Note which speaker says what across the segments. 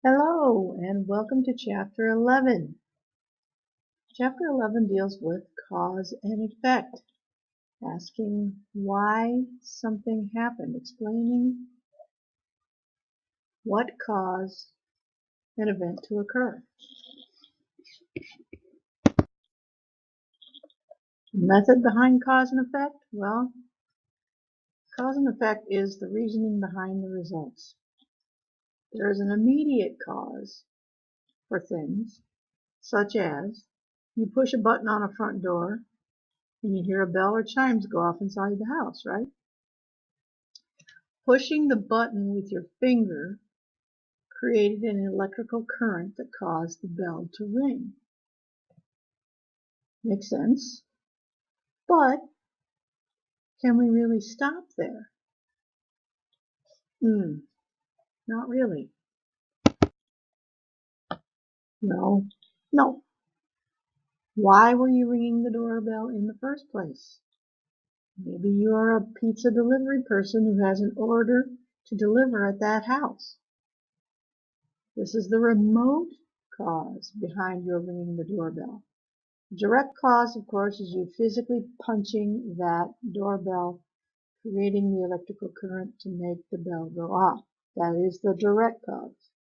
Speaker 1: Hello and welcome to Chapter 11. Chapter 11 deals with cause and effect, asking why something happened, explaining what caused an event to occur. Method behind cause and effect? Well, cause and effect is the reasoning behind the results. There is an immediate cause for things, such as you push a button on a front door and you hear a bell or chimes go off inside the house, right? Pushing the button with your finger created an electrical current that caused the bell to ring. Makes sense? But can we really stop there? Not really. No. No. Why were you ringing the doorbell in the first place? Maybe you're a pizza delivery person who has an order to deliver at that house. This is the remote cause behind your ringing the doorbell. Direct cause, of course, is you physically punching that doorbell, creating the electrical current to make the bell go off. That is the direct cause.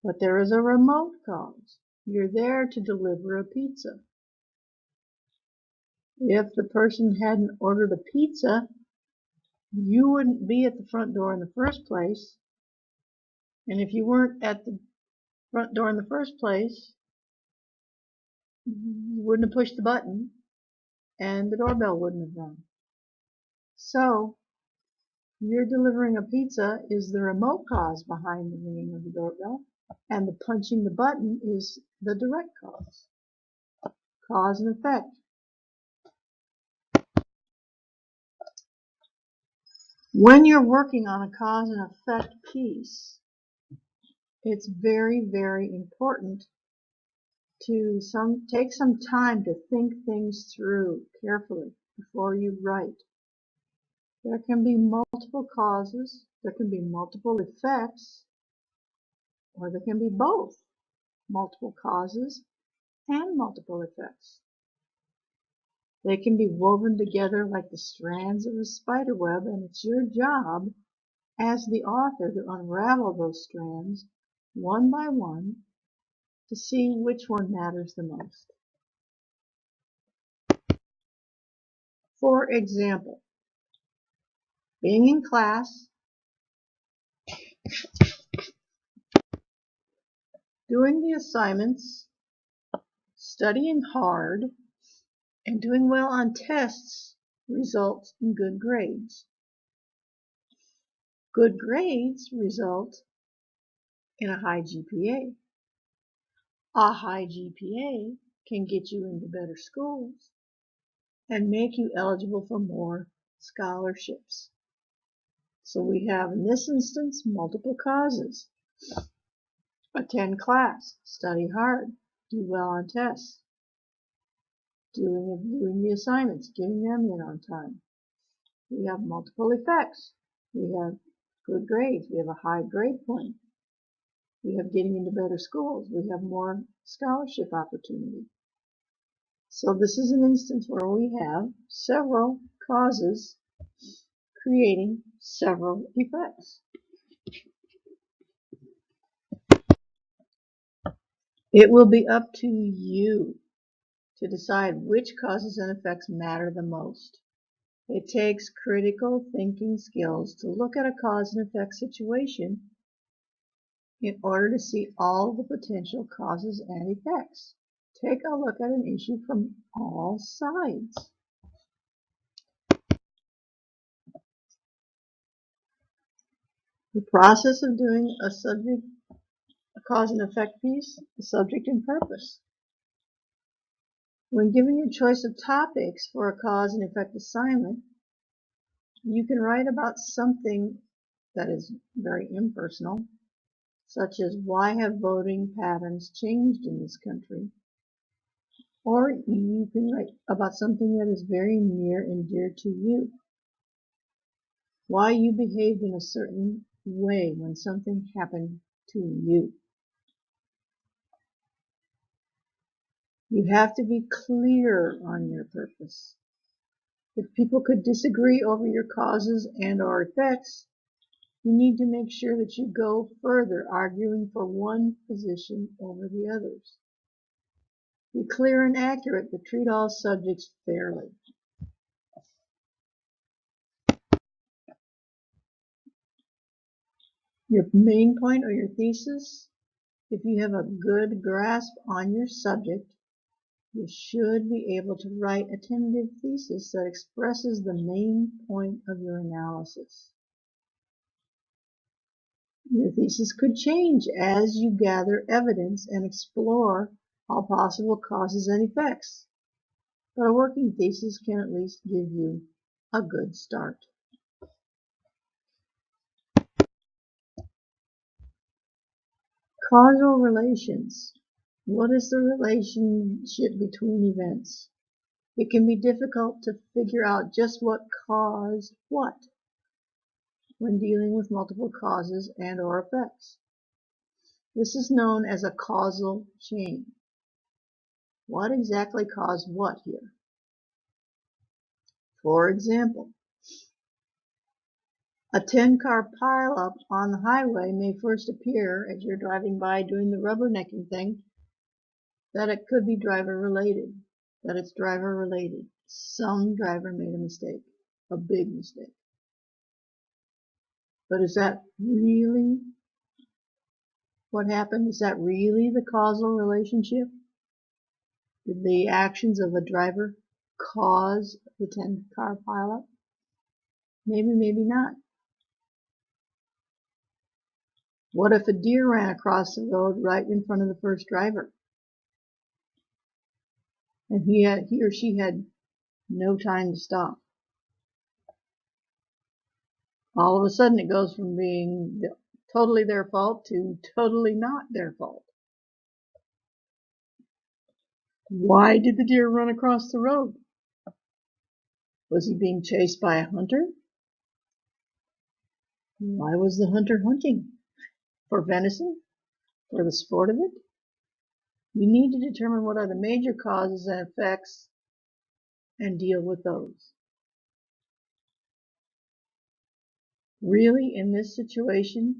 Speaker 1: But there is a remote cause. You're there to deliver a pizza. If the person hadn't ordered a pizza, you wouldn't be at the front door in the first place. And if you weren't at the front door in the first place, you wouldn't have pushed the button and the doorbell wouldn't have rung. So, you're delivering a pizza is the remote cause behind the ringing of the doorbell, and the punching the button is the direct cause. Cause and effect. When you're working on a cause and effect piece, it's very, very important to take some time to think things through carefully before you write. There can be multiple causes, there can be multiple effects, or there can be both multiple causes and multiple effects. They can be woven together like the strands of a spider web, and it's your job as the author to unravel those strands one by one to see which one matters the most. For example, being in class, doing the assignments, studying hard, and doing well on tests results in good grades. Good grades result in a high GPA. A high GPA can get you into better schools and make you eligible for more scholarships. So we have, in this instance, multiple causes. Attend class, study hard, do well on tests, doing the assignments, getting them in on time. We have multiple effects. We have good grades. We have a high grade point. We have getting into better schools. We have more scholarship opportunity. So this is an instance where we have several causes creating several effects. It will be up to you to decide which causes and effects matter the most. It takes critical thinking skills to look at a cause and effect situation in order to see all the potential causes and effects. Take a look at an issue from all sides. The process of doing a cause and effect piece, the subject and purpose. When given a choice of topics for a cause and effect assignment, you can write about something that is very impersonal, such as why have voting patterns changed in this country? Or you can write about something that is very near and dear to you. Why you behaved in a certain way when something happened to you. You have to be clear on your purpose. If people could disagree over your causes and/or effects, you need to make sure that you go further, arguing for one position over the others. Be clear and accurate, but treat all subjects fairly. Your main point or your thesis, if you have a good grasp on your subject, you should be able to write a tentative thesis that expresses the main point of your analysis. Your thesis could change as you gather evidence and explore all possible causes and effects, but a working thesis can at least give you a good start. Causal relations. What is the relationship between events? It can be difficult to figure out just what caused what when dealing with multiple causes and/or effects. This is known as a causal chain. What exactly caused what here? For example, a 10-car pileup on the highway may first appear as you're driving by doing the rubbernecking thing, that it could be driver related, that it's driver related. Some driver made a mistake, a big mistake. But is that really what happened? Is that really the causal relationship? Did the actions of a driver cause the 10-car pileup? Maybe, maybe not. What if a deer ran across the road right in front of the first driver? And he or she had no time to stop. All of a sudden it goes from being totally their fault to totally not their fault. Why did the deer run across the road? Was he being chased by a hunter? Why was the hunter hunting? For venison? For the sport of it? You need to determine what are the major causes and effects and deal with those. Really, in this situation,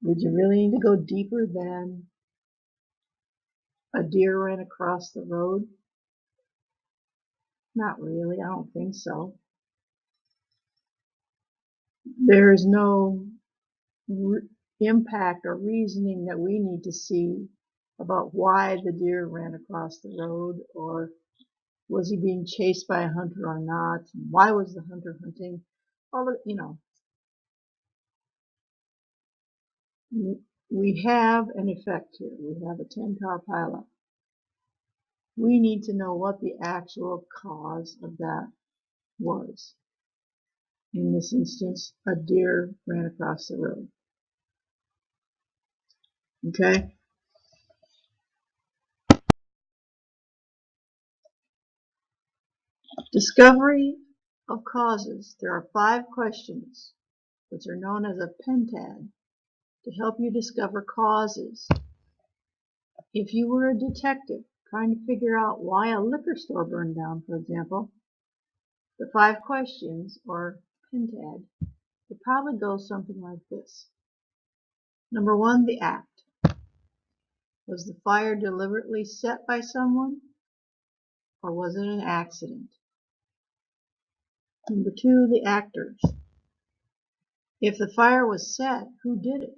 Speaker 1: would you really need to go deeper than a deer ran across the road? Not really, I don't think so. There is no impact or reasoning that we need to see about why the deer ran across the road, or was he being chased by a hunter or not? Why was the hunter hunting? All of, we have an effect here. We have a 10-car pileup. We need to know what the actual cause of that was. In this instance, a deer ran across the road. Okay? Discovery of causes. There are 5 questions, which are known as a pentad, to help you discover causes. If you were a detective trying to figure out why a liquor store burned down, for example, the 5 questions, or pentad, would probably go something like this. Number 1, the act. Was the fire deliberately set by someone, or was it an accident? Number 2, the actors. If the fire was set, who did it?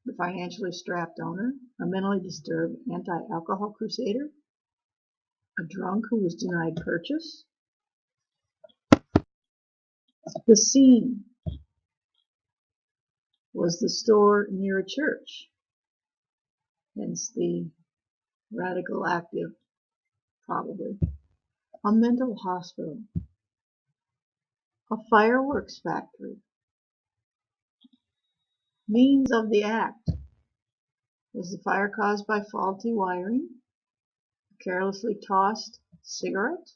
Speaker 1: The financially strapped owner, a mentally disturbed anti-alcohol crusader, a drunk who was denied purchase. The scene. Was the store near a church? Hence the radical active, probably. A mental hospital. A fireworks factory. Means of the act. Was the fire caused by faulty wiring? A carelessly tossed cigarette?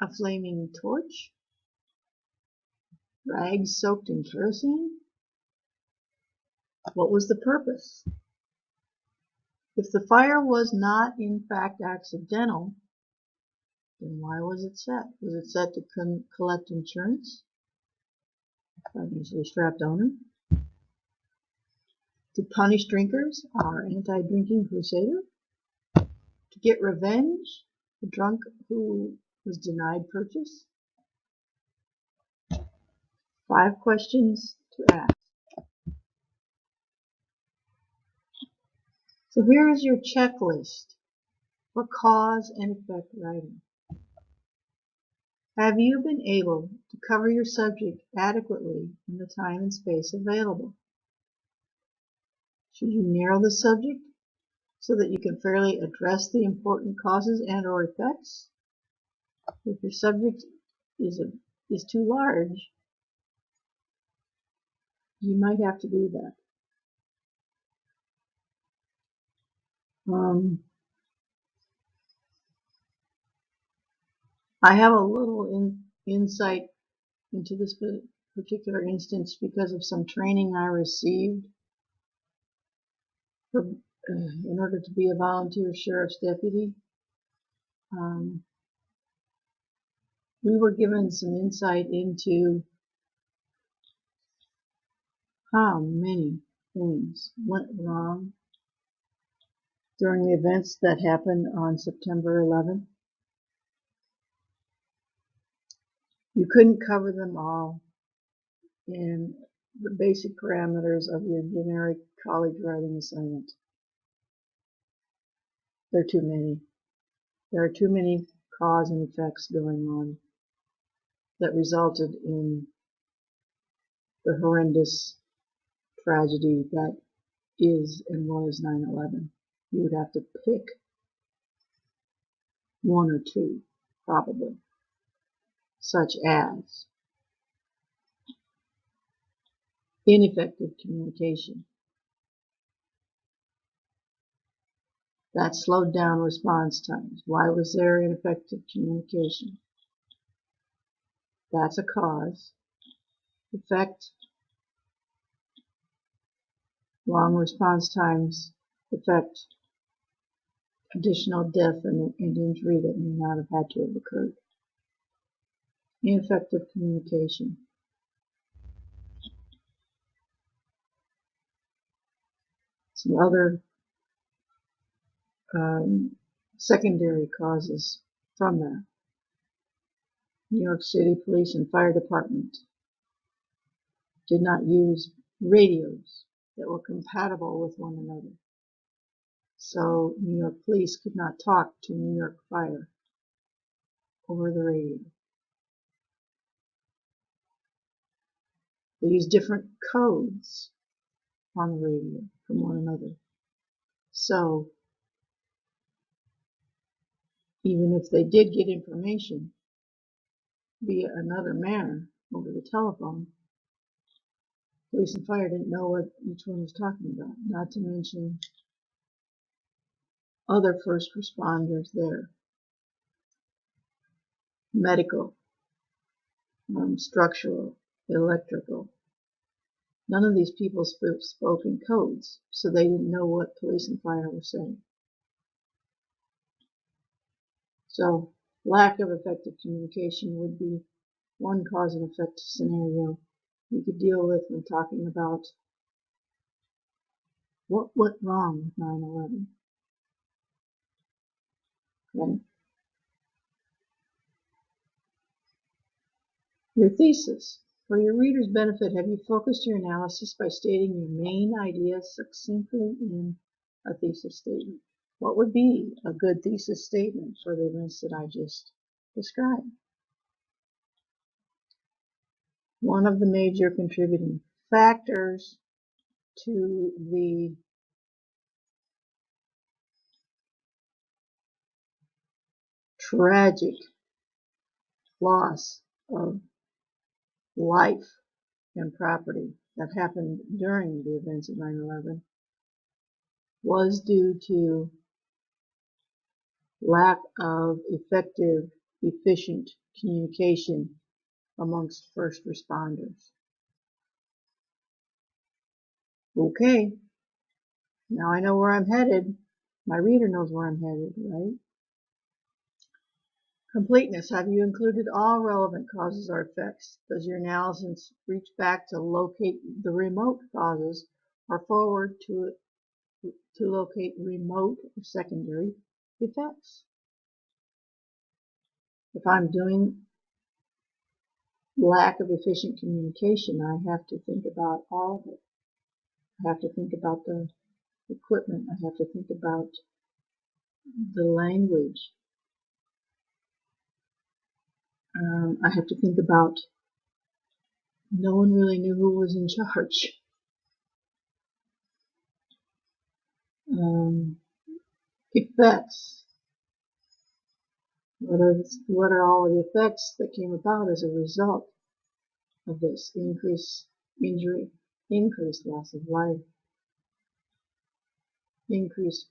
Speaker 1: A flaming torch? Rags soaked in kerosene? What was the purpose? If the fire was not in fact accidental, then why was it set? Was it set to collect insurance? Financially strapped owner? To punish drinkers, our anti-drinking crusader? To get revenge? The drunk who was denied purchase? 5 questions to ask. So here is your checklist for cause and effect writing. Have you been able to cover your subject adequately in the time and space available? Should you narrow the subject so that you can fairly address the important causes and/or effects? If your subject is too large, you might have to do that. I have a little insight into this particular instance because of some training I received in order to be a volunteer sheriff's deputy. We were given some insight into how many things went wrong during the events that happened on September 11th. You couldn't cover them all in the basic parameters of your generic college writing assignment. There are too many. There are too many cause and effects going on that resulted in the horrendous tragedy that is and was 9/11. You would have to pick one or two, probably, such as ineffective communication. That slowed down response times. Why was there ineffective communication? That's a cause. Effect, long response times affect additional death and injury that may not have had to have occurred. Ineffective communication. Some other secondary causes from that. New York City Police and Fire Department did not use radios that were compatible with one another. So New York Police could not talk to New York Fire over the radio. They used different codes on the radio from one another. So even if they did get information via another manner over the telephone, police and fire didn't know what each one was talking about, not to mention other first responders there. Medical, structural, electrical. None of these people spoke in codes, so they didn't know what police and fire were saying. So lack of effective communication would be one cause and effect scenario you could deal with when talking about what went wrong with 9/11. Okay? Your thesis. For your reader's benefit, have you focused your analysis by stating your main ideas succinctly in a thesis statement? What would be a good thesis statement for the events that I just described? One of the major contributing factors to the tragic loss of life and property that happened during the events of 9/11 was due to lack of effective, efficient communication amongst first responders. Okay, now I know where I'm headed. My reader knows where I'm headed, right? Completeness. Have you included all relevant causes or effects? Does your analysis reach back to locate the remote causes or forward to locate remote or secondary effects? If I'm doing lack of efficient communication, I have to think about all of it. I have to think about the equipment. I have to think about the language. I have to think about no one really knew who was in charge. Effects. What are all the effects that came about as a result of this? Increased injury, increased loss of life, increased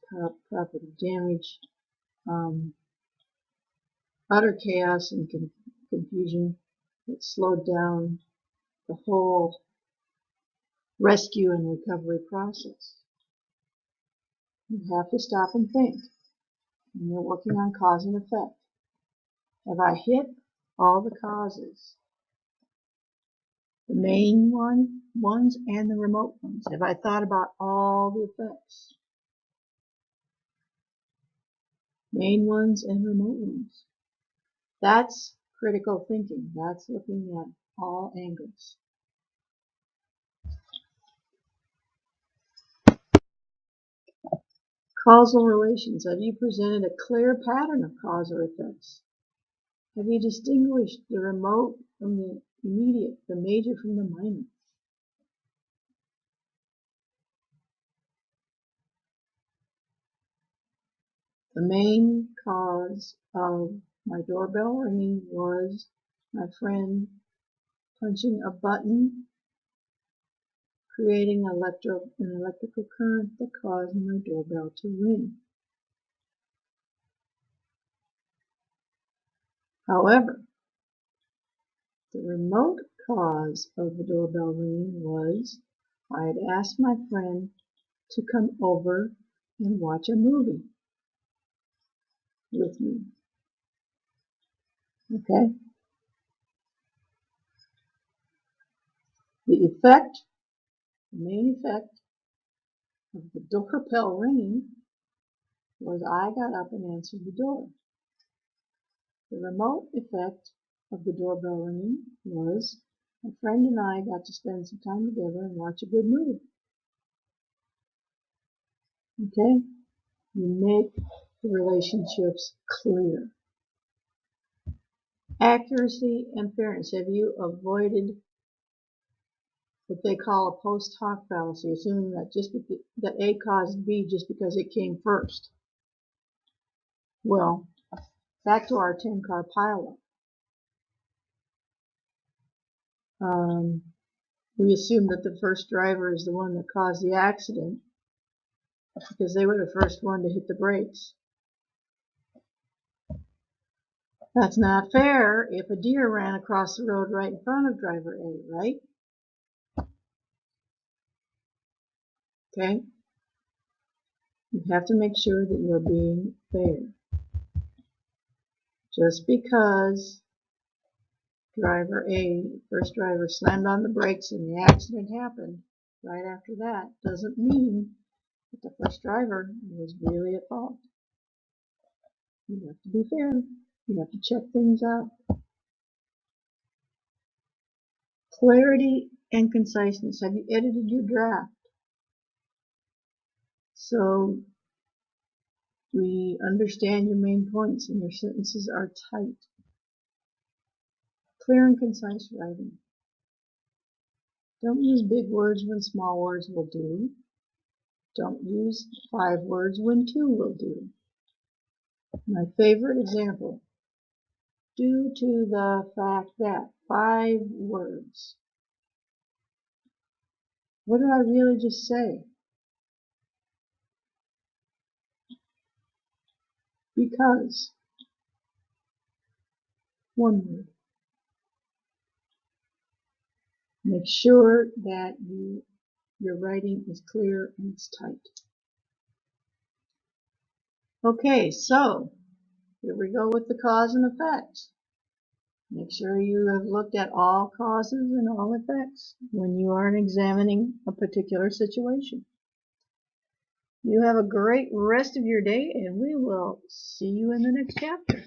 Speaker 1: property damage, utter chaos and confusion that slowed down the whole rescue and recovery process. You have to stop and think when you're working on cause and effect. Have I hit all the causes? The main ones and the remote ones. Have I thought about all the effects? Main ones and remote ones. That's critical thinking. That's looking at all angles. Causal relations. Have you presented a clear pattern of cause or effects? Have you distinguished the remote from the immediate, the major from the minor? The main cause of my doorbell ringing was my friend punching a button, creating an electrical current that caused my doorbell to ring. However, the remote cause of the doorbell ringing was I had asked my friend to come over and watch a movie with me. Okay? The main effect of the doorbell ringing was I got up and answered the door. The remote effect of the doorbell ringing was my friend and I got to spend some time together and watch a good movie. Okay? You make the relationships clear. Accuracy and fairness. Have you avoided what they call a post hoc fallacy, assuming that A caused B just because it came first? Well, back to our 10-car pileup. We assume that the first driver is the one that caused the accident because they were the first one to hit the brakes. That's not fair if a deer ran across the road right in front of driver A, right? Okay? You have to make sure that you're being fair. Just because first driver slammed on the brakes and the accident happened right after that doesn't mean that the first driver was really at fault. You have to be fair. You have to check things out. Clarity and conciseness. Have you edited your draft so we understand your main points and your sentences are tight? Clear and concise writing. Don't use big words when small words will do. Don't use 5 words when 2 will do. My favorite example. Due to the fact that 5 words. What did I really just say? Because. 1 word. Make sure that your writing is clear and it's tight. Okay, so here we go with the cause and effects. Make sure you have looked at all causes and all effects when you are examining a particular situation. You have a great rest of your day, and we will see you in the next chapter.